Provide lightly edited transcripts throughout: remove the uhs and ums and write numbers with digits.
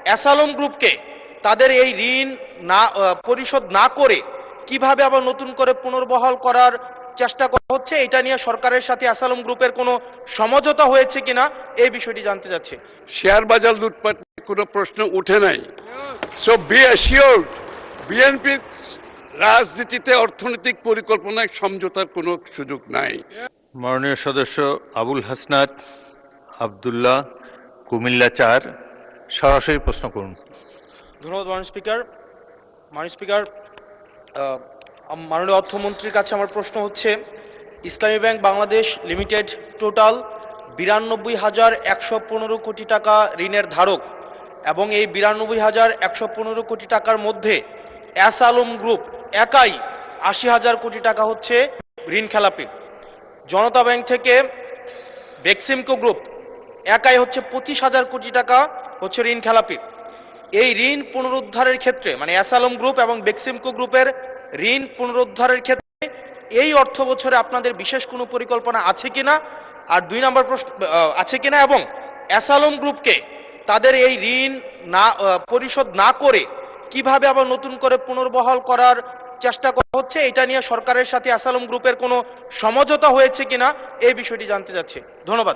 অ্যাসালম গ্রুপকে তাদের এই ঋণ না পরিশোধ না করে কিভাবে আবার নতুন করে পুনর্বহাল করার চেষ্টা করা হচ্ছে, এটা নিয়ে সরকারের সাথে অ্যাসালম গ্রুপের কোনো সমঝোতা হয়েছে কিনা এই বিষয়টি জানতে চাচ্ছি। শেয়ার বাজার লুটপাট কোনো প্রশ্ন উঠে নাই। সো বি অ্যাসিওর্ড, বিএনপির রাজনীতিতে অর্থনৈতিক পরিকল্পনায় সমঝোতার কোনো সুযোগ নাই। মাননীয় সদস্য আবুল হাসনাত আব্দুল্লাহ, কুমিল্লা ৪, সরাসরি প্রশ্ন করুন। ধন্যবাদ মাননীয় স্পিকার। মাননীয় স্পিকার, মাননীয় অর্থমন্ত্রীর কাছে আমার প্রশ্ন হচ্ছে, ইসলামী ব্যাংক বাংলাদেশ লিমিটেড টোটাল 92,115 কোটি টাকা ঋণের ধারক এবং এই 92,115 কোটি টাকার মধ্যে অ্যাসালম গ্রুপ একাই 80,000 কোটি টাকা হচ্ছে ঋণ খেলাপি। জনতা ব্যাংক থেকে বেক্সিমকো গ্রুপ একাই হচ্ছে 25,000 কোটি টাকা হচ্ছে ঋণ খেলাপি। এই ঋণ পুনরুদ্ধারের ক্ষেত্রে মানে অ্যাসালম গ্রুপ এবং বেক্সিমকো গ্রুপের ঋণ পুনরুদ্ধারের ক্ষেত্রে এই অর্থ বছরে আপনাদের বিশেষ কোনো পরিকল্পনা আছে কিনা, আর 2 নম্বর প্রশ্ন আছে কিনা, এবং অ্যাসালম গ্রুপকে তাদের এই ঋণ না পরিশোধ না করে কিভাবে আবার নতুন করে পুনর্বহাল করার চেষ্টা করা হচ্ছে, এটা নিয়ে সরকারের সাথে অ্যাসালম গ্রুপের কোনো সমঝোতা হয়েছে কিনা এই বিষয়টি জানতে চাচ্ছি। ধন্যবাদ।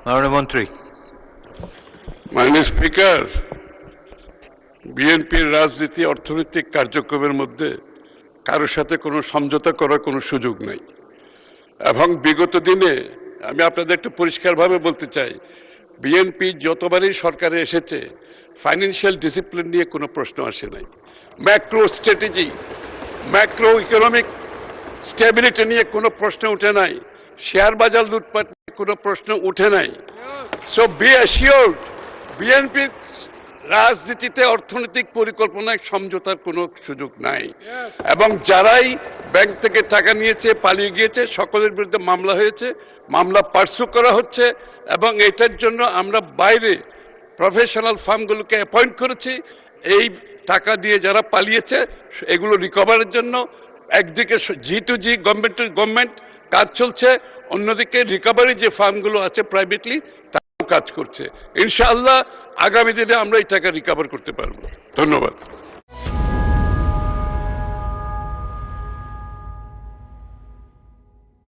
মাননীয় মন্ত্রী। মাননীয় স্পিকার, বিএনপির রাজনীতি অর্থনৈতিক কার্যক্রমের মধ্যে কারোর সাথে কোনো সমঝোতা করার কোনো সুযোগ নেই। এবং বিগত দিনে আমি আপনাদের একটু পরিষ্কারভাবে বলতে চাই, বিএনপি যতবারই সরকারে এসেছে ফাইন্যান্সিয়াল ডিসিপ্লিন নিয়ে কোনো প্রশ্ন আসে নাই। Macro strategy, macro economic stability নিয়ে কোনো প্রশ্ন উঠে নাই। শেয়ার বাজার লুটপাট নিয়ে কোনো প্রশ্ন উঠে নাই। সো বি অ্যাসিওর্ড, বিএনপির রাজনীতিতে অর্থনৈতিক পরিকল্পনায় সমঝোতার কোনো সুযোগ নাই। এবং যারাই ব্যাংক থেকে টাকা নিয়েছে, পালিয়ে গিয়েছে, সকলের বিরুদ্ধে মামলা হয়েছে, মামলা পার্সু করা হচ্ছে। এবং এটার জন্য আমরা বাইরে প্রফেশনাল ফার্মগুলোকে অ্যাপয়েন্ট করেছি। এই টাকা দিয়ে যারা পালিয়েছে এগুলো রিকভারের জন্য একদিকে G2G গভর্নমেন্ট কাজ চলছে, অন্যদিকে রিকভারি যে ফার্মগুলো আছে প্রাইভেটলি তারাও কাজ করছে। ইনশাআল্লাহ আগামী দিনে আমরা এই টাকা রিকভার করতে পারবো। ধন্যবাদ।